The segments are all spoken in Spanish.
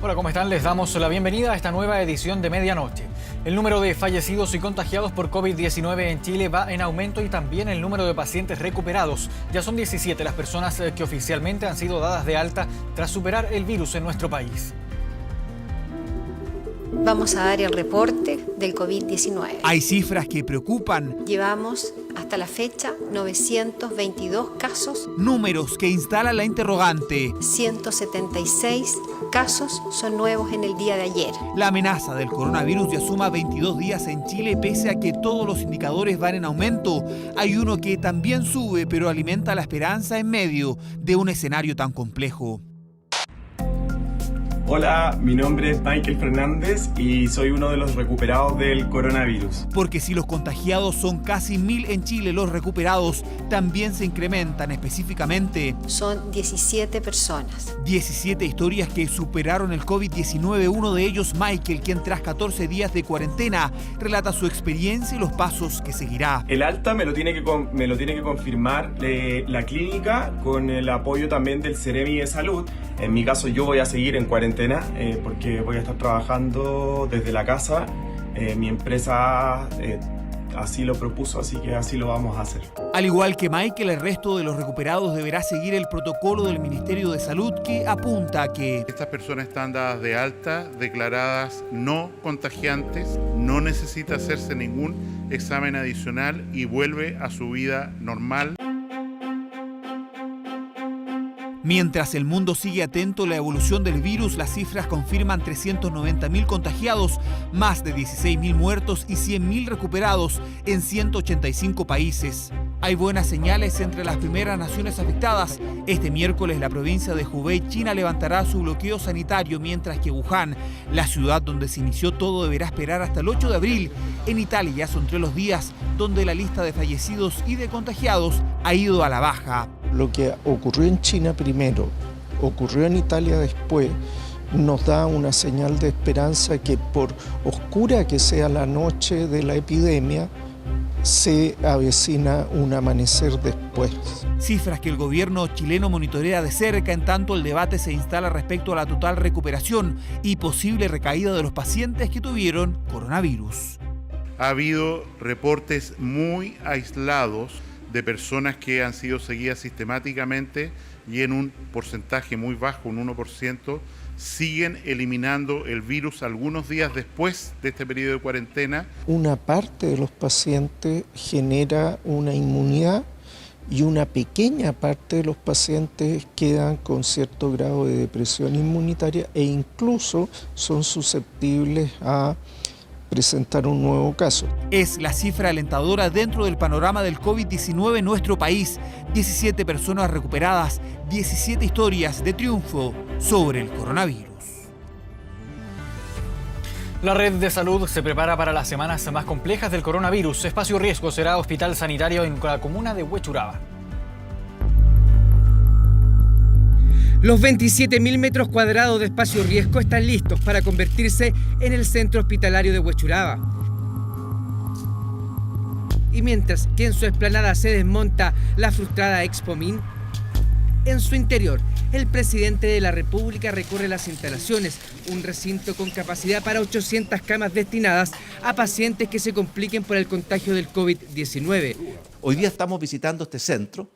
Hola, ¿cómo están? Les damos la bienvenida a esta nueva edición de Medianoche. El número de fallecidos y contagiados por COVID-19 en Chile va en aumento y también el número de pacientes recuperados. Ya son 17 las personas que oficialmente han sido dadas de alta tras superar el virus en nuestro país. Vamos a dar el reporte del COVID-19. Hay cifras que preocupan. Llevamos hasta la fecha 922 casos. Números que instalan la interrogante. 176 casos son nuevos en el día de ayer. La amenaza del coronavirus ya suma 22 días en Chile, pese a que todos los indicadores van en aumento. Hay uno que también sube, pero alimenta la esperanza en medio de un escenario tan complejo. Hola, mi nombre es Michael Fernández y soy uno de los recuperados del coronavirus. Porque si los contagiados son casi 1000 en Chile, los recuperados también se incrementan específicamente. Son 17 personas. 17 historias que superaron el COVID-19. Uno de ellos, Michael, quien tras 14 días de cuarentena relata su experiencia y los pasos que seguirá. El alta me lo tiene que confirmar la clínica con el apoyo también del Ceremi de Salud. En mi caso yo voy a seguir en cuarentena porque voy a estar trabajando desde la casa. Mi empresa así lo propuso, así que así lo vamos a hacer. Al igual que Michael, el resto de los recuperados deberá seguir el protocolo del Ministerio de Salud que apunta a que estas personas están dadas de alta, declaradas no contagiantes, no necesita hacerse ningún examen adicional y vuelve a su vida normal. Mientras el mundo sigue atento a la evolución del virus, las cifras confirman 390.000 contagiados, más de 16.000 muertos y 100.000 recuperados en 185 países. Hay buenas señales entre las primeras naciones afectadas. Este miércoles la provincia de Hubei, China, levantará su bloqueo sanitario, mientras que Wuhan, la ciudad donde se inició todo, deberá esperar hasta el 8 de abril. En Italia ya son 3 los días donde la lista de fallecidos y de contagiados ha ido a la baja. Lo que ocurrió en China primero, ocurrió en Italia después, nos da una señal de esperanza que por oscura que sea la noche de la epidemia, se avecina un amanecer después. Cifras que el gobierno chileno monitorea de cerca, en tanto el debate se instala respecto a la total recuperación y posible recaída de los pacientes que tuvieron coronavirus. Ha habido reportes muy aislados de personas que han sido seguidas sistemáticamente y en un porcentaje muy bajo, un 1%, siguen eliminando el virus algunos días después de este periodo de cuarentena. Una parte de los pacientes genera una inmunidad y una pequeña parte de los pacientes quedan con cierto grado de depresión inmunitaria e incluso son susceptibles a presentar un nuevo caso. Es la cifra alentadora dentro del panorama del COVID-19 en nuestro país. 17 personas recuperadas, 17 historias de triunfo sobre el coronavirus. La red de salud se prepara para las semanas más complejas del coronavirus. Espacio Riesgo será hospital sanitario en la comuna de Huechuraba. Los 27.000 metros cuadrados de espacio riesgo están listos para convertirse en el centro hospitalario de Huechuraba. Y mientras que en su explanada se desmonta la frustrada Expomin, en su interior el presidente de la República recorre las instalaciones, un recinto con capacidad para 800 camas destinadas a pacientes que se compliquen por el contagio del COVID-19. Hoy día estamos visitando este centro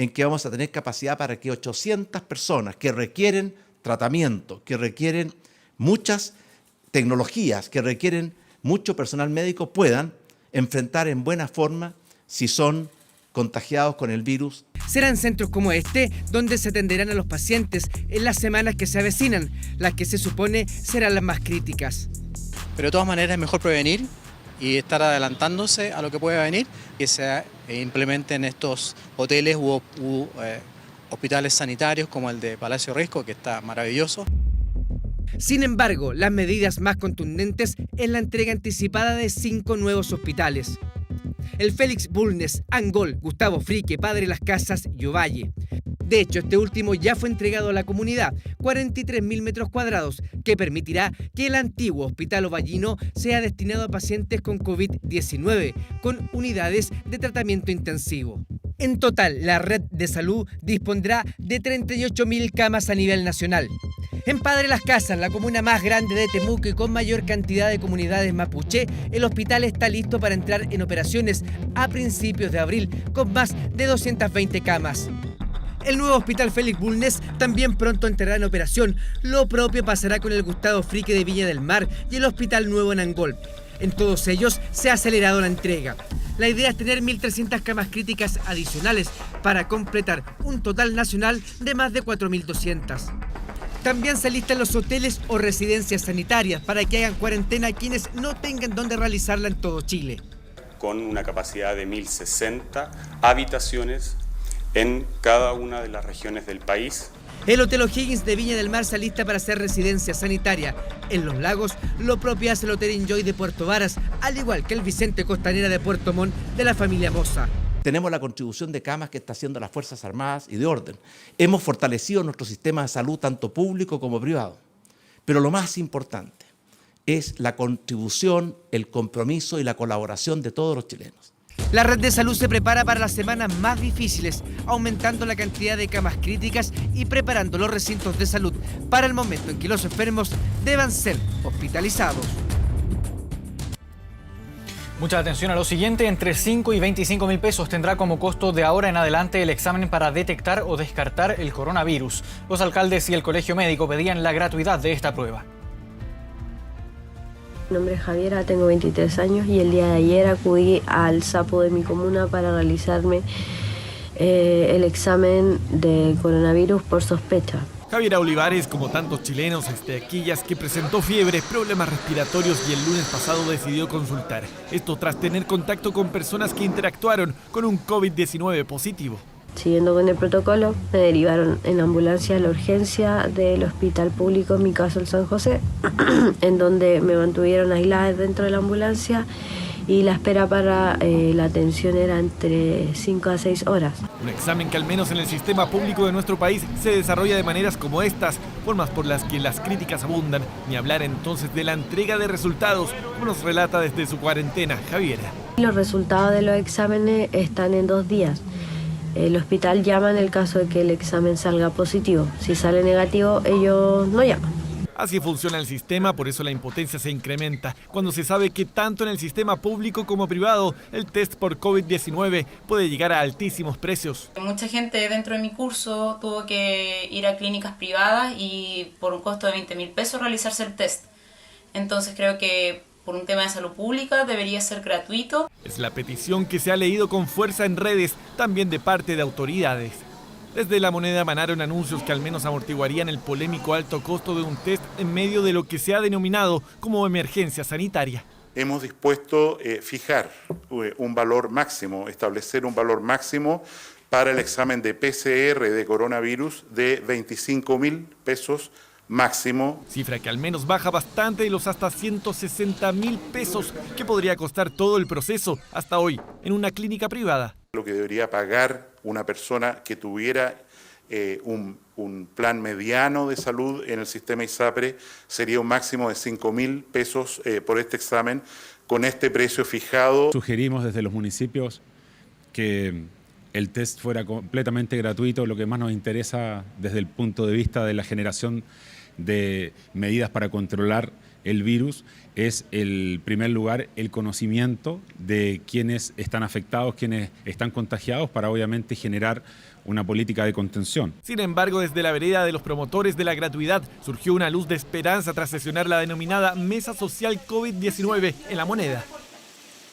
en que vamos a tener capacidad para que 800 personas que requieren tratamiento, que requieren muchas tecnologías, que requieren mucho personal médico, puedan enfrentar en buena forma si son contagiados con el virus. Serán centros como este donde se atenderán a los pacientes en las semanas que se avecinan, las que se supone serán las más críticas. Pero de todas maneras es mejor prevenir y estar adelantándose a lo que pueda venir, que se implementen estos hoteles u hospitales sanitarios como el de Palacio Riesgo, que está maravilloso. Sin embargo, las medidas más contundentes es la entrega anticipada de 5 nuevos hospitales. El Félix Bulnes, Angol, Gustavo Frique, Padre Las Casas y Ovalle. De hecho, este último ya fue entregado a la comunidad, 43.000 metros cuadrados, que permitirá que el antiguo Hospital Ovallino sea destinado a pacientes con COVID-19, con unidades de tratamiento intensivo. En total, la red de salud dispondrá de 38.000 camas a nivel nacional. En Padre Las Casas, la comuna más grande de Temuco y con mayor cantidad de comunidades mapuche, el hospital está listo para entrar en operaciones a principios de abril, con más de 220 camas. El nuevo Hospital Félix Bulnes también pronto entrará en operación. Lo propio pasará con el Gustavo Frique de Viña del Mar y el Hospital Nuevo en Angol. En todos ellos se ha acelerado la entrega. La idea es tener 1.300 camas críticas adicionales para completar un total nacional de más de 4.200. También se listan los hoteles o residencias sanitarias para que hagan cuarentena a quienes no tengan dónde realizarla en todo Chile. Con una capacidad de 1.060 habitaciones en cada una de las regiones del país. El Hotel O'Higgins de Viña del Mar se alista para hacer residencia sanitaria. En Los Lagos, lo propio hace el Hotel Enjoy de Puerto Varas, al igual que el Vicente Costanera de Puerto Montt de la familia Moza. Tenemos la contribución de camas que está haciendo las Fuerzas Armadas y de orden. Hemos fortalecido nuestro sistema de salud, tanto público como privado. Pero lo más importante es la contribución, el compromiso y la colaboración de todos los chilenos. La red de salud se prepara para las semanas más difíciles, aumentando la cantidad de camas críticas y preparando los recintos de salud para el momento en que los enfermos deban ser hospitalizados. Mucha atención a lo siguiente, entre 5 y 25 mil pesos tendrá como costo de ahora en adelante el examen para detectar o descartar el coronavirus. Los alcaldes y el colegio médico pedían la gratuidad de esta prueba. Mi nombre es Javiera, tengo 23 años y el día de ayer acudí al SAPO de mi comuna para realizarme el examen de coronavirus por sospecha. Javiera Olivares, como tantos chilenos aquellas que presentó fiebre, problemas respiratorios y el lunes pasado decidió consultar. Esto tras tener contacto con personas que interactuaron con un COVID-19 positivo. Siguiendo con el protocolo, me derivaron en ambulancia a la urgencia del hospital público, en mi caso el San José, en donde me mantuvieron aislada dentro de la ambulancia y la espera para la atención era entre 5 a 6 horas. Un examen que al menos en el sistema público de nuestro país se desarrolla de maneras como estas, formas por las que las críticas abundan, ni hablar entonces de la entrega de resultados, como nos relata desde su cuarentena Javiera. Los resultados de los exámenes están en 2 días. El hospital llama en el caso de que el examen salga positivo. Si sale negativo, ellos no llaman. Así funciona el sistema, por eso la impotencia se incrementa cuando se sabe que tanto en el sistema público como privado el test por COVID-19 puede llegar a altísimos precios. Mucha gente dentro de mi curso tuvo que ir a clínicas privadas y por un costo de 20.000 pesos realizarse el test. Entonces creo que por un tema de salud pública debería ser gratuito. Es la petición que se ha leído con fuerza en redes, también de parte de autoridades. Desde La Moneda emanaron anuncios que al menos amortiguarían el polémico alto costo de un test en medio de lo que se ha denominado como emergencia sanitaria. Hemos dispuesto fijar un valor máximo, establecer un valor máximo para el examen de PCR de coronavirus de 25.000 pesos máximo. Cifra que al menos baja bastante de los hasta 160.000 pesos que podría costar todo el proceso hasta hoy en una clínica privada. Lo que debería pagar una persona que tuviera un plan mediano de salud en el sistema ISAPRE sería un máximo de 5.000 pesos por este examen con este precio fijado. Sugerimos desde los municipios que el test fuera completamente gratuito. Lo que más nos interesa desde el punto de vista de la generación de medidas para controlar el virus es, en primer lugar, el conocimiento de quienes están afectados, quienes están contagiados, para obviamente generar una política de contención. Sin embargo, desde la vereda de los promotores de la gratuidad surgió una luz de esperanza tras sesionar la denominada Mesa Social COVID-19 en La Moneda.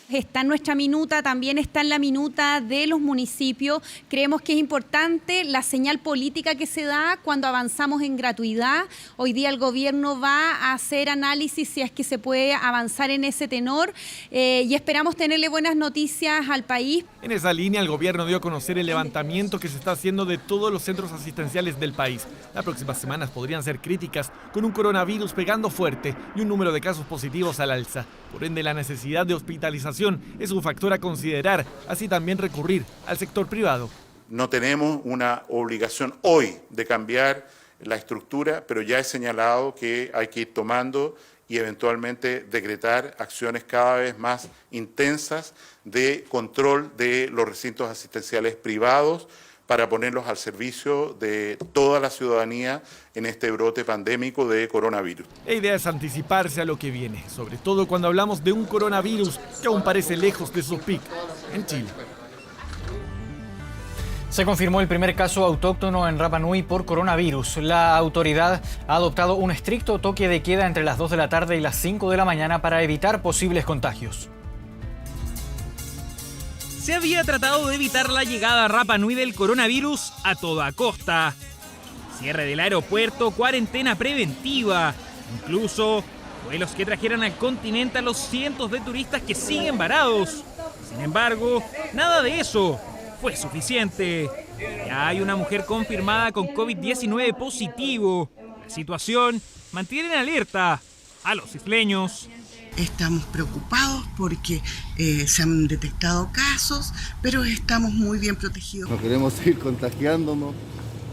Está en nuestra minuta, también está en la minuta de los municipios. Creemos que es importante la señal política que se da cuando avanzamos en gratuidad. Hoy día el gobierno va a hacer análisis si es que se puede avanzar en ese tenor y esperamos tenerle buenas noticias al país. En esa línea, el gobierno dio a conocer el levantamiento que se está haciendo de todos los centros asistenciales del país. Las próximas semanas podrían ser críticas, con un coronavirus pegando fuerte y un número de casos positivos al alza. Por ende, la necesidad de hospitalización es un factor a considerar, así también recurrir al sector privado. No tenemos una obligación hoy de cambiar la estructura, pero ya he señalado que hay que ir tomando y eventualmente decretar acciones cada vez más intensas de control de los recintos asistenciales privados para ponerlos al servicio de toda la ciudadanía en este brote pandémico de coronavirus. La idea es anticiparse a lo que viene, sobre todo cuando hablamos de un coronavirus que aún parece lejos de su pic en Chile. Se confirmó el primer caso autóctono en Rapa Nui por coronavirus. La autoridad ha adoptado un estricto toque de queda entre las 2 de la tarde y las 5 de la mañana para evitar posibles contagios. Se había tratado de evitar la llegada a Rapa Nui del coronavirus a toda costa. Cierre del aeropuerto, cuarentena preventiva, incluso vuelos que trajeran al continente a los cientos de turistas que siguen varados. Sin embargo, nada de eso fue suficiente. Ya hay una mujer confirmada con COVID-19 positivo. La situación mantiene en alerta a los isleños. Estamos preocupados porque se han detectado casos, pero estamos muy bien protegidos. No queremos seguir contagiándonos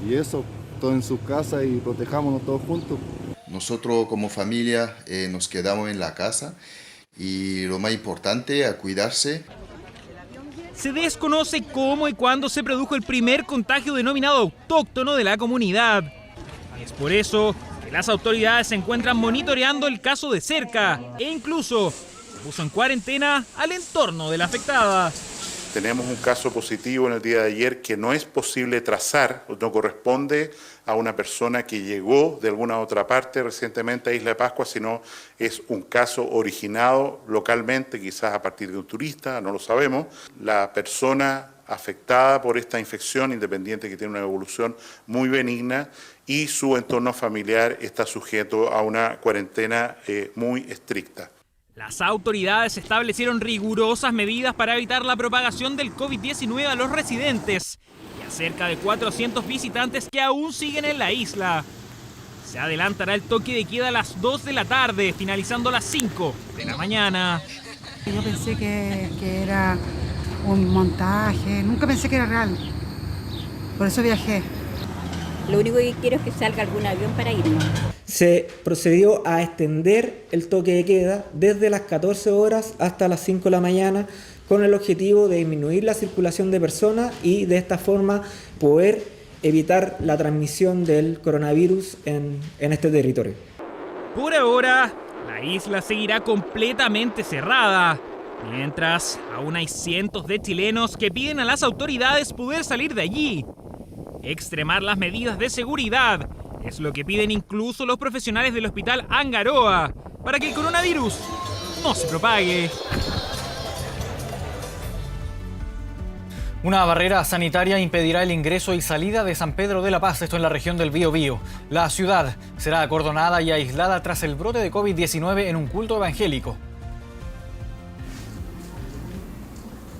y eso, todos en sus casas y protejámonos todos juntos. Nosotros como familia nos quedamos en la casa y lo más importante, a cuidarse. Se desconoce cómo y cuándo se produjo el primer contagio denominado autóctono de la comunidad. Es por eso que las autoridades se encuentran monitoreando el caso de cerca e incluso puso en cuarentena al entorno de la afectada. Tenemos un caso positivo en el día de ayer que no es posible trazar, no corresponde a una persona que llegó de alguna otra parte recientemente a Isla de Pascua, sino es un caso originado localmente, quizás a partir de un turista, no lo sabemos. La persona afectada por esta infección, independiente que tiene una evolución muy benigna, y su entorno familiar está sujeto a una cuarentena muy estricta. Las autoridades establecieron rigurosas medidas para evitar la propagación del COVID-19 a los residentes y a cerca de 400 visitantes que aún siguen en la isla. Se adelantará el toque de queda a las 2 de la tarde, finalizando a las 5 de la mañana. Yo pensé que era un montaje, nunca pensé que era real, por eso viajé. Lo único que quiero es que salga algún avión para irnos. Se procedió a extender el toque de queda desde las 14 horas hasta las 5 de la mañana con el objetivo de disminuir la circulación de personas y de esta forma poder evitar la transmisión del coronavirus en este territorio. Por ahora, la isla seguirá completamente cerrada, mientras aún hay cientos de chilenos que piden a las autoridades poder salir de allí. Extremar las medidas de seguridad es lo que piden incluso los profesionales del Hospital Angaroa para que el coronavirus no se propague. Una barrera sanitaria impedirá el ingreso y salida de San Pedro de la Paz, esto en la región del Biobío. La ciudad será acordonada y aislada tras el brote de COVID-19 en un culto evangélico.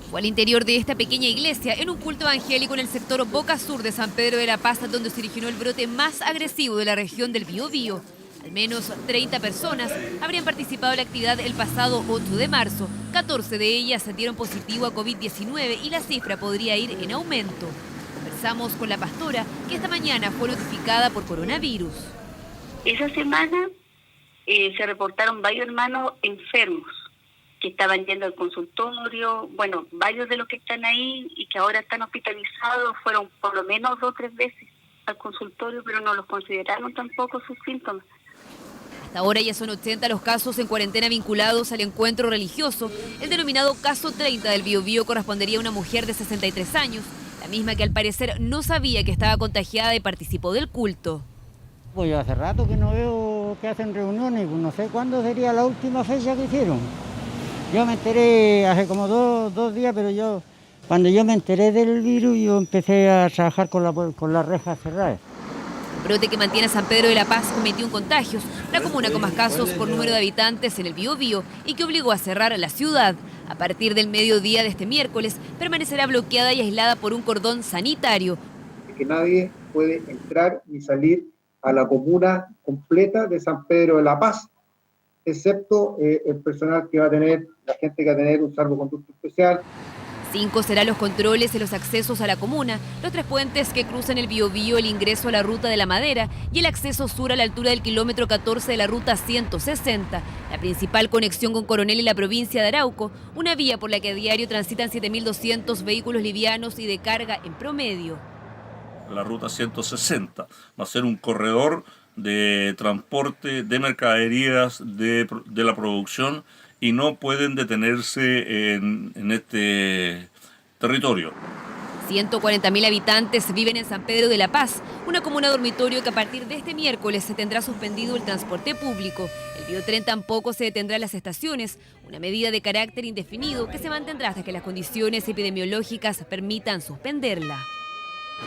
O al interior de esta pequeña iglesia, en un culto evangélico en el sector Boca Sur de San Pedro de la Paz, donde se originó el brote más agresivo de la región del Biobío. Al menos 30 personas habrían participado en la actividad el pasado 8 de marzo. 14 de ellas dieron positivo a COVID-19 y la cifra podría ir en aumento. Conversamos con la pastora, que esta mañana fue notificada por coronavirus. Esa semana se reportaron varios hermanos enfermos que estaban yendo al consultorio. Bueno, varios de los que están ahí y que ahora están hospitalizados fueron por lo menos 2 o 3 veces al consultorio, pero no los consideraron tampoco sus síntomas. Hasta ahora ya son 80 los casos en cuarentena vinculados al encuentro religioso. El denominado caso 30 del Biobío correspondería a una mujer de 63 años, la misma que al parecer no sabía que estaba contagiada y participó del culto. Pues yo hace rato que no veo que hacen reuniones, no sé cuándo sería la última fecha que hicieron. Yo me enteré hace como dos días, pero cuando yo me enteré del virus, yo empecé a trabajar con las rejas cerradas. Brote que mantiene a San Pedro de la Paz con 21 contagios, la comuna con más casos por número de habitantes en el Biobío y que obligó a cerrar la ciudad. A partir del mediodía de este miércoles, permanecerá bloqueada y aislada por un cordón sanitario. Que nadie puede entrar ni salir a la comuna completa de San Pedro de la Paz, excepto el personal que va a tener, la gente que va a tener un salvoconducto especial. 5 serán los controles en los accesos a la comuna, los 3 puentes que cruzan el Biobío, el ingreso a la Ruta de la Madera y el acceso sur a la altura del kilómetro 14 de la Ruta 160, la principal conexión con Coronel y la provincia de Arauco, una vía por la que a diario transitan 7.200 vehículos livianos y de carga en promedio. la ruta 160. Va a ser un corredor de transporte de mercaderías de la producción y no pueden detenerse en este territorio. 140.000 habitantes viven en San Pedro de la Paz, una comuna dormitorio que a partir de este miércoles se tendrá suspendido el transporte público. El biotren tampoco se detendrá en las estaciones, una medida de carácter indefinido que se mantendrá hasta que las condiciones epidemiológicas permitan suspenderla.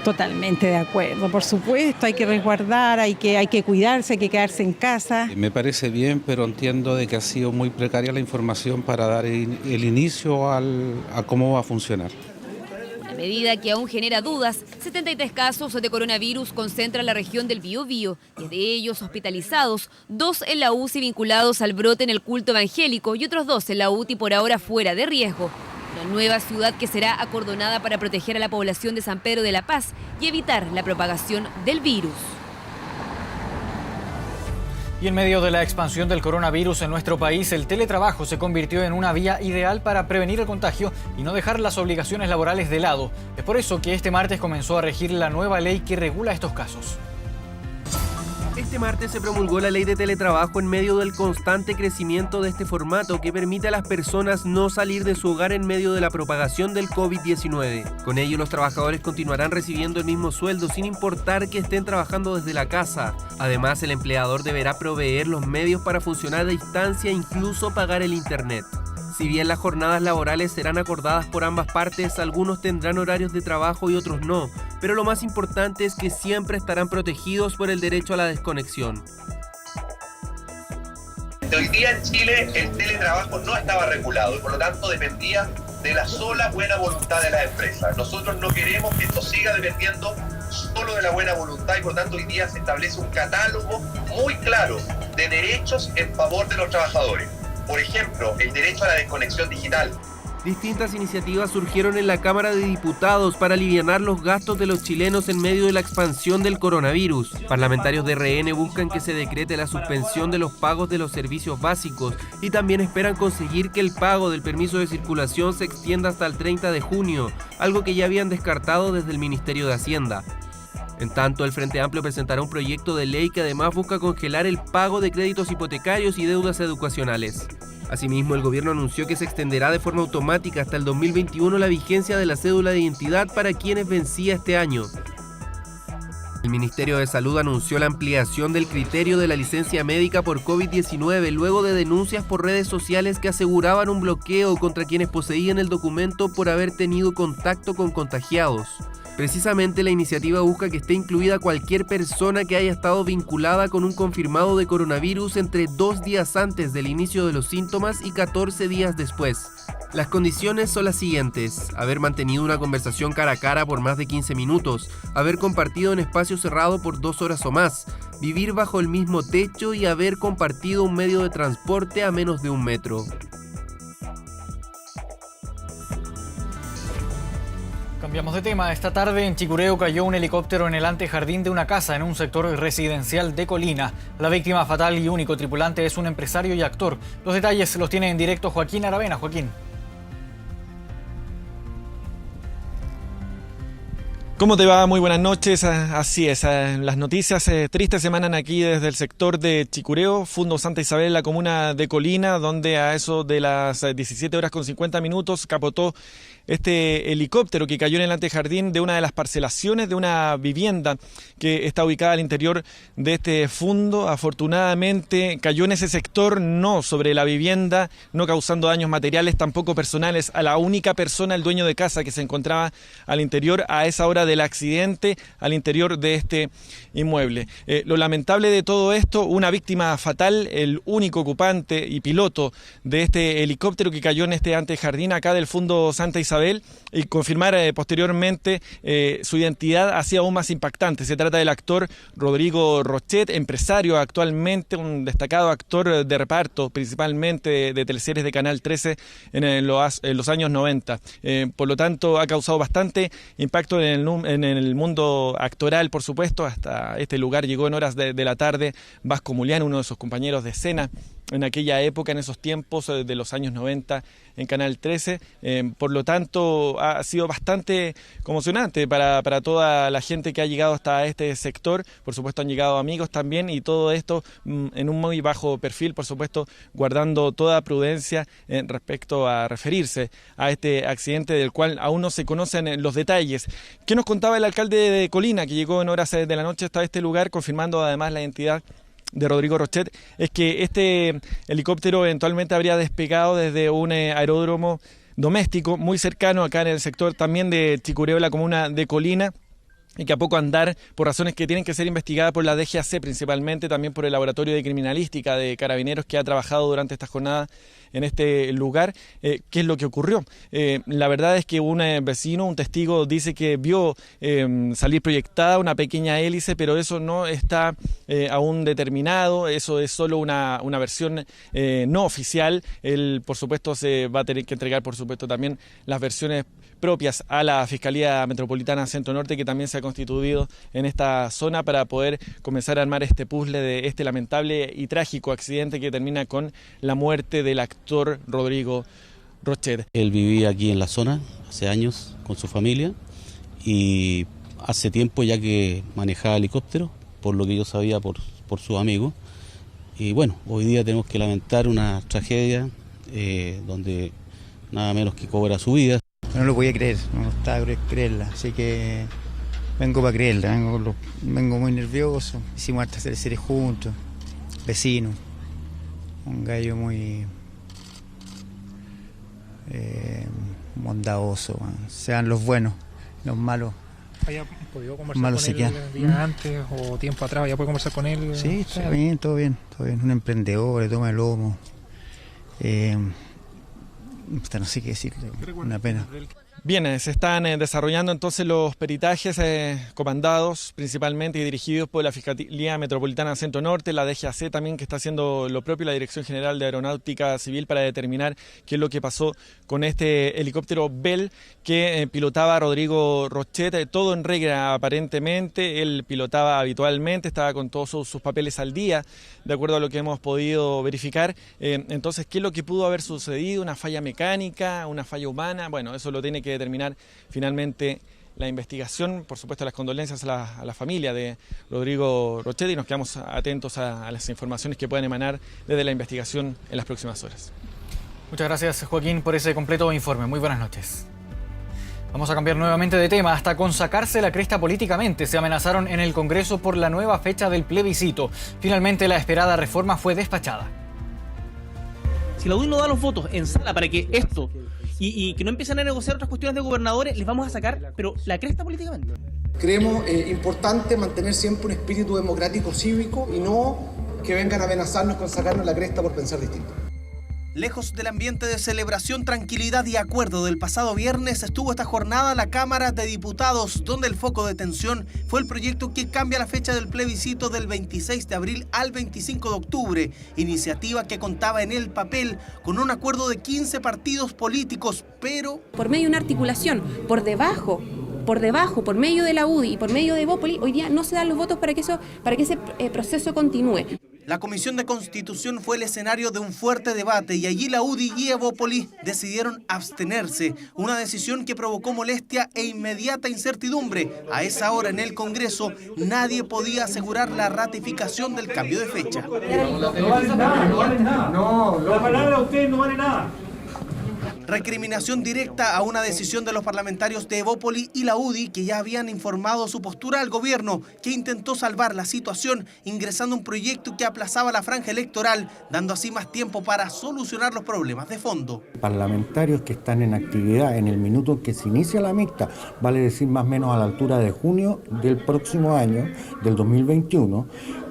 Totalmente de acuerdo, por supuesto, hay que resguardar, hay que cuidarse, hay que quedarse en casa. Me parece bien, pero entiendo de que ha sido muy precaria la información para dar el inicio a cómo va a funcionar. Una medida que aún genera dudas. 73 casos de coronavirus concentran la región del Biobío, 10 de ellos hospitalizados, 2 en la UCI vinculados al brote en el culto evangélico y otros 2 en la UTI por ahora fuera de riesgo. Una nueva ciudad que será acordonada para proteger a la población de San Pedro de la Paz y evitar la propagación del virus. Y en medio de la expansión del coronavirus en nuestro país, el teletrabajo se convirtió en una vía ideal para prevenir el contagio y no dejar las obligaciones laborales de lado. Es por eso que este martes comenzó a regir la nueva ley que regula estos casos. Este martes se promulgó la ley de teletrabajo en medio del constante crecimiento de este formato que permite a las personas no salir de su hogar en medio de la propagación del COVID-19. Con ello, los trabajadores continuarán recibiendo el mismo sueldo sin importar que estén trabajando desde la casa. Además, el empleador deberá proveer los medios para funcionar a distancia e incluso pagar el internet. Si bien las jornadas laborales serán acordadas por ambas partes, algunos tendrán horarios de trabajo y otros no, pero lo más importante es que siempre estarán protegidos por el derecho a la desconexión. Hoy día en Chile el teletrabajo no estaba regulado y por lo tanto dependía de la sola buena voluntad de las empresas. Nosotros no queremos que esto siga dependiendo solo de la buena voluntad y por lo tanto hoy día se establece un catálogo muy claro de derechos en favor de los trabajadores. Por ejemplo, el derecho a la desconexión digital. Distintas iniciativas surgieron en la Cámara de Diputados para alivianar los gastos de los chilenos en medio de la expansión del coronavirus. Parlamentarios de RN buscan que se decrete la suspensión de los pagos de los servicios básicos y también esperan conseguir que el pago del permiso de circulación se extienda hasta el 30 de junio, algo que ya habían descartado desde el Ministerio de Hacienda. En tanto, el Frente Amplio presentará un proyecto de ley que además busca congelar el pago de créditos hipotecarios y deudas educacionales. Asimismo, el gobierno anunció que se extenderá de forma automática hasta el 2021 la vigencia de la cédula de identidad para quienes vencía este año. El Ministerio de Salud anunció la ampliación del criterio de la licencia médica por COVID-19 luego de denuncias por redes sociales que aseguraban un bloqueo contra quienes poseían el documento por haber tenido contacto con contagiados. Precisamente la iniciativa busca que esté incluida cualquier persona que haya estado vinculada con un confirmado de coronavirus entre 2 días antes del inicio de los síntomas y 14 días después. Las condiciones son las siguientes: haber mantenido una conversación cara a cara por más de 15 minutos, haber compartido en espacio cerrado por 2 horas o más, vivir bajo el mismo techo y haber compartido un medio de transporte a menos de 1 metro. Cambiamos de tema. Esta tarde en Chicureo cayó un helicóptero en el antejardín de una casa en un sector residencial de Colina. La víctima fatal y único tripulante es un empresario y actor. Los detalles los tiene en directo Joaquín Aravena. Joaquín. ¿Cómo te va? Muy buenas noches. Así es, las noticias tristes se emanan aquí desde el sector de Chicureo, Fundo Santa Isabel, la comuna de Colina, donde a eso de las 17 horas con 50 minutos capotó este helicóptero que cayó en el antejardín de una de las parcelaciones de una vivienda que está ubicada al interior de este fundo. Afortunadamente cayó en ese sector, no sobre la vivienda, no causando daños materiales, tampoco personales a la única persona, el dueño de casa, que se encontraba al interior a esa hora del accidente, al interior de este inmueble. Lo lamentable de todo esto, una víctima fatal, el único ocupante y piloto de este helicóptero que cayó en este antejardín acá del Fundo Santa Isabel, y confirmar posteriormente su identidad hacía aún más impactante. Se trata del actor Rodrigo Rochet, empresario actualmente, un destacado actor de reparto, principalmente de teleseries de Canal 13 en los años 90. Por lo tanto, ha causado bastante impacto en en el mundo actoral, por supuesto. Hasta este lugar llegó en horas de la tarde Vasco Mulián, uno de sus compañeros de escena en aquella época, en esos tiempos de los años 90 en Canal 13. Por lo tanto, ha sido bastante conmocionante para toda la gente que ha llegado hasta este sector. Por supuesto, han llegado amigos también, y todo esto en un muy bajo perfil, por supuesto, guardando toda prudencia respecto a referirse a este accidente del cual aún no se conocen los detalles. ¿Qué nos contaba el alcalde de Colina, que llegó en horas de la noche hasta este lugar, confirmando además la identidad de Rodrigo Rochet? Es que este helicóptero eventualmente habría despegado desde un aeródromo doméstico muy cercano acá en el sector también de Chicureo, la comuna de Colina, y que a poco andar, por razones que tienen que ser investigadas por la DGAC principalmente, también por el Laboratorio de Criminalística de Carabineros, que ha trabajado durante esta jornada en este lugar. ¿Qué es lo que ocurrió? La verdad es que un vecino, un testigo, dice que vio salir proyectada una pequeña hélice, pero eso no está aún determinado. Eso es solo una versión no oficial. Él, por supuesto, se va a tener que entregar, por supuesto, también las versiones propias a la Fiscalía Metropolitana Centro Norte, que también se ha constituido en esta zona para poder comenzar a armar este puzzle de este lamentable y trágico accidente que termina con la muerte del actor Rodrigo Rochet. Él vivía aquí en la zona hace años con su familia, y hace tiempo ya que manejaba helicóptero, por lo que yo sabía por sus amigos. Y bueno, hoy día tenemos que lamentar una tragedia donde nada menos que cobra su vida. No lo podía creer, no me gustaba creerla, así que vengo para creerla, vengo muy nervioso. Hicimos hartas series juntos, vecinos, un gallo muy bondadoso, sean los buenos, los malos. ¿Había podido conversar con él días antes o tiempo atrás? ¿Ya puede conversar con él? Sí, está bien, todo bien. Un emprendedor, le toma el lomo. No sé qué decirle, una pena. Bien, se están desarrollando entonces los peritajes comandados principalmente y dirigidos por la Fiscalía Metropolitana Centro Norte, la DGAC también, que está haciendo lo propio, la Dirección General de Aeronáutica Civil, para determinar qué es lo que pasó con este helicóptero Bell que pilotaba Rodrigo Rochet. Todo en regla aparentemente, él pilotaba habitualmente, estaba con todos sus papeles al día, de acuerdo a lo que hemos podido verificar. Entonces, ¿qué es lo que pudo haber sucedido? ¿Una falla mecánica? ¿Una falla humana? Bueno, eso lo tiene que determinar finalmente la investigación. Por supuesto, las condolencias a la familia de Rodrigo Rochet, y nos quedamos atentos a las informaciones que puedan emanar desde la investigación en las próximas horas. Muchas gracias, Joaquín, por ese completo informe. Muy buenas noches. Vamos a cambiar nuevamente de tema. Hasta con sacarse la cresta políticamente se amenazaron en el Congreso por la nueva fecha del plebiscito. Finalmente, la esperada reforma fue despachada. Si la UDI no da los votos en sala para que esto y que no empiecen a negociar otras cuestiones de gobernadores, les vamos a sacar, pero la cresta políticamente. Creemos importante mantener siempre un espíritu democrático cívico y no que vengan a amenazarnos con sacarnos la cresta por pensar distinto. Lejos del ambiente de celebración, tranquilidad y acuerdo del pasado viernes, estuvo esta jornada la Cámara de Diputados, donde el foco de tensión fue el proyecto que cambia la fecha del plebiscito del 26 de abril al 25 de octubre, iniciativa que contaba en el papel con un acuerdo de 15 partidos políticos, pero por medio de una articulación, por debajo, por medio de la UDI y por medio de Evópoli, hoy día no se dan los votos para que ese proceso continúe. La Comisión de Constitución fue el escenario de un fuerte debate y allí la UDI y Evópoli decidieron abstenerse, una decisión que provocó molestia e inmediata incertidumbre. A esa hora en el Congreso nadie podía asegurar la ratificación del cambio de fecha. No vale nada. No, la palabra de usted no vale nada. Recriminación directa a una decisión de los parlamentarios de Evópoli y la UDI, que ya habían informado su postura al gobierno, que intentó salvar la situación ingresando un proyecto que aplazaba la franja electoral, dando así más tiempo para solucionar los problemas de fondo. Parlamentarios que están en actividad en el minuto en que se inicia la mixta, vale decir más o menos a la altura de junio del próximo año, del 2021,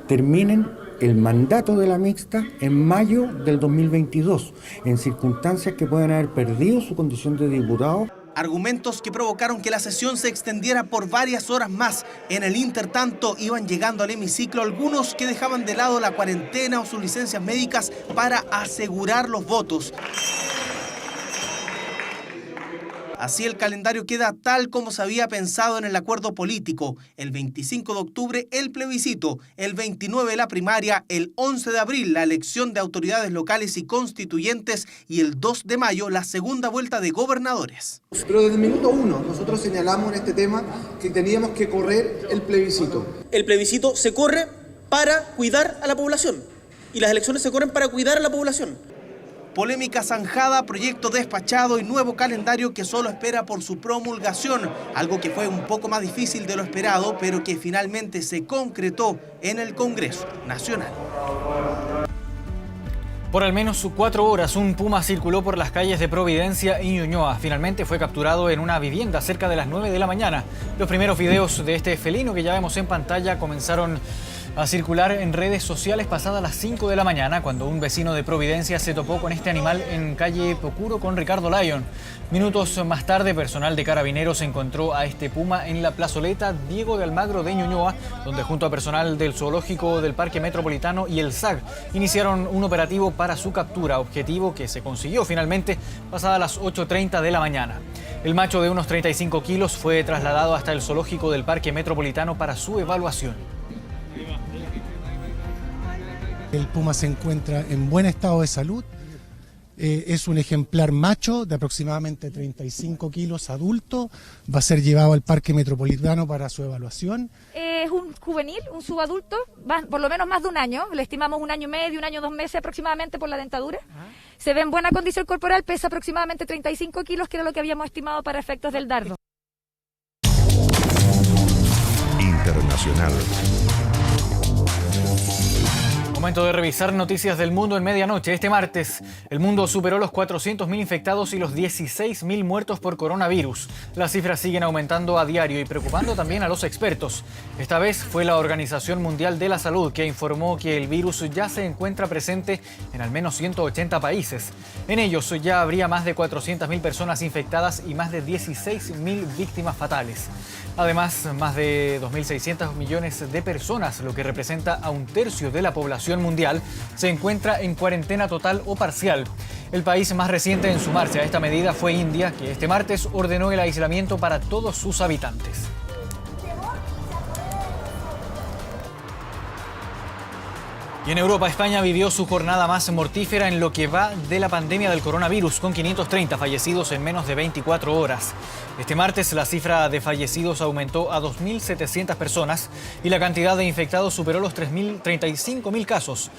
terminen el mandato de la mixta en mayo del 2022, en circunstancias que pueden haber perdido su condición de diputado. Argumentos que provocaron que la sesión se extendiera por varias horas más. En el intertanto iban llegando al hemiciclo algunos que dejaban de lado la cuarentena o sus licencias médicas para asegurar los votos. Así el calendario queda tal como se había pensado en el acuerdo político. El 25 de octubre el plebiscito, el 29 la primaria, el 11 de abril la elección de autoridades locales y constituyentes y el 2 de mayo la segunda vuelta de gobernadores. Pero desde el minuto 1 nosotros señalamos en este tema que teníamos que correr el plebiscito. El plebiscito se corre para cuidar a la población y las elecciones se corren para cuidar a la población. Polémica zanjada, proyecto despachado y nuevo calendario que solo espera por su promulgación, algo que fue un poco más difícil de lo esperado, pero que finalmente se concretó en el Congreso Nacional. Por al menos 4 horas, un puma circuló por las calles de Providencia y Ñuñoa. Finalmente fue capturado en una vivienda cerca de las 9 de la mañana. Los primeros videos de este felino que ya vemos en pantalla comenzaron a circular en redes sociales pasadas las 5 de la mañana, cuando un vecino de Providencia se topó con este animal en calle Pocuro con Ricardo Lyon. Minutos más tarde, personal de Carabineros encontró a este puma en la plazoleta Diego de Almagro de Ñuñoa, donde junto a personal del zoológico del Parque Metropolitano y el SAG iniciaron un operativo para su captura, objetivo que se consiguió finalmente pasadas las 8:30 de la mañana. El macho de unos 35 kilos fue trasladado hasta el zoológico del Parque Metropolitano para su evaluación. El puma se encuentra en buen estado de salud, es un ejemplar macho de aproximadamente 35 kilos adulto, va a ser llevado al Parque Metropolitano para su evaluación. Es un juvenil, un subadulto, por lo menos más de un año, le estimamos 1 año y medio, 1 año 2 meses aproximadamente por la dentadura. Se ve en buena condición corporal, pesa aproximadamente 35 kilos, que era lo que habíamos estimado para efectos del dardo. Internacional. Momento de revisar noticias del mundo en medianoche. Este martes, el mundo superó los 400.000 infectados y los 16.000 muertos por coronavirus. Las cifras siguen aumentando a diario y preocupando también a los expertos. Esta vez fue la Organización Mundial de la Salud que informó que el virus ya se encuentra presente en al menos 180 países. En ellos ya habría más de 400.000 personas infectadas y más de 16.000 víctimas fatales. Además, más de 2.600 millones de personas, lo que representa a 1/3 de la población mundial, se encuentra en cuarentena total o parcial. El país más reciente en sumarse a esta medida fue India, que este martes ordenó el aislamiento para todos sus habitantes. Y en Europa, España vivió su jornada más mortífera en lo que va de la pandemia del coronavirus, con 530 fallecidos en menos de 24 horas. Este martes la cifra de fallecidos aumentó a 2.700 personas y la cantidad de infectados superó los 35.000 casos.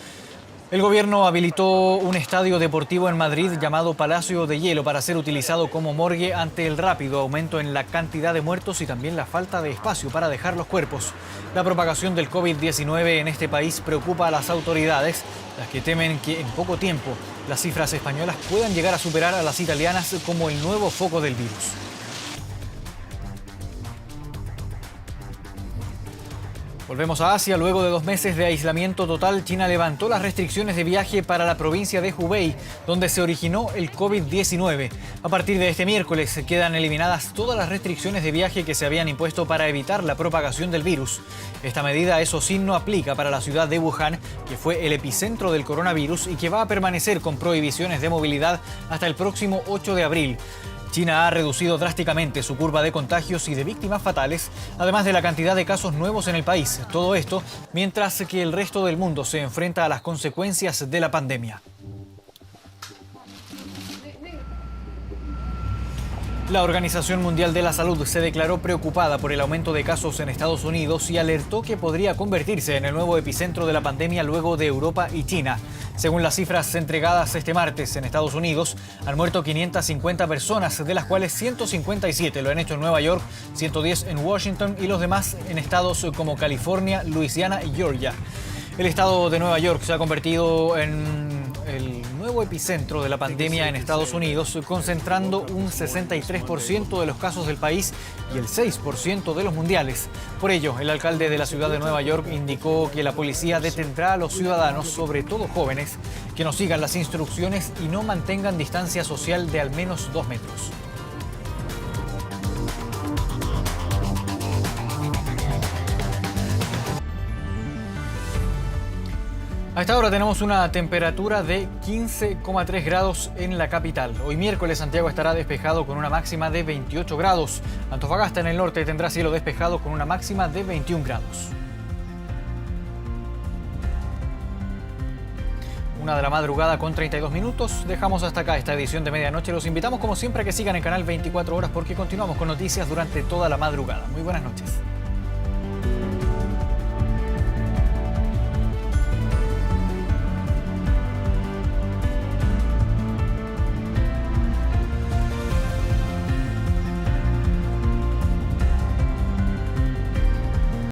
El gobierno habilitó un estadio deportivo en Madrid llamado Palacio de Hielo para ser utilizado como morgue ante el rápido aumento en la cantidad de muertos y también la falta de espacio para dejar los cuerpos. La propagación del COVID-19 en este país preocupa a las autoridades, las que temen que en poco tiempo las cifras españolas puedan llegar a superar a las italianas como el nuevo foco del virus. Volvemos a Asia. Luego de 2 meses de aislamiento total, China levantó las restricciones de viaje para la provincia de Hubei, donde se originó el COVID-19. A partir de este miércoles quedan eliminadas todas las restricciones de viaje que se habían impuesto para evitar la propagación del virus. Esta medida, eso sí, no aplica para la ciudad de Wuhan, que fue el epicentro del coronavirus y que va a permanecer con prohibiciones de movilidad hasta el próximo 8 de abril. China ha reducido drásticamente su curva de contagios y de víctimas fatales, además de la cantidad de casos nuevos en el país. Todo esto mientras que el resto del mundo se enfrenta a las consecuencias de la pandemia. La Organización Mundial de la Salud se declaró preocupada por el aumento de casos en Estados Unidos y alertó que podría convertirse en el nuevo epicentro de la pandemia luego de Europa y China. Según las cifras entregadas este martes en Estados Unidos, han muerto 550 personas, de las cuales 157 lo han hecho en Nueva York, 110 en Washington y los demás en estados como California, Luisiana y Georgia. El estado de Nueva York se ha convertido en el nuevo epicentro de la pandemia en Estados Unidos, concentrando un 63% de los casos del país y el 6% de los mundiales. Por ello, el alcalde de la ciudad de Nueva York indicó que la policía detendrá a los ciudadanos, sobre todo jóvenes, que no sigan las instrucciones y no mantengan distancia social de al menos 2 metros. A esta hora tenemos una temperatura de 15,3 grados en la capital. Hoy miércoles Santiago estará despejado con una máxima de 28 grados. Antofagasta en el norte tendrá cielo despejado con una máxima de 21 grados. 1 de la madrugada con 32 minutos. Dejamos hasta acá esta edición de medianoche. Los invitamos como siempre a que sigan el canal 24 horas porque continuamos con noticias durante toda la madrugada. Muy buenas noches.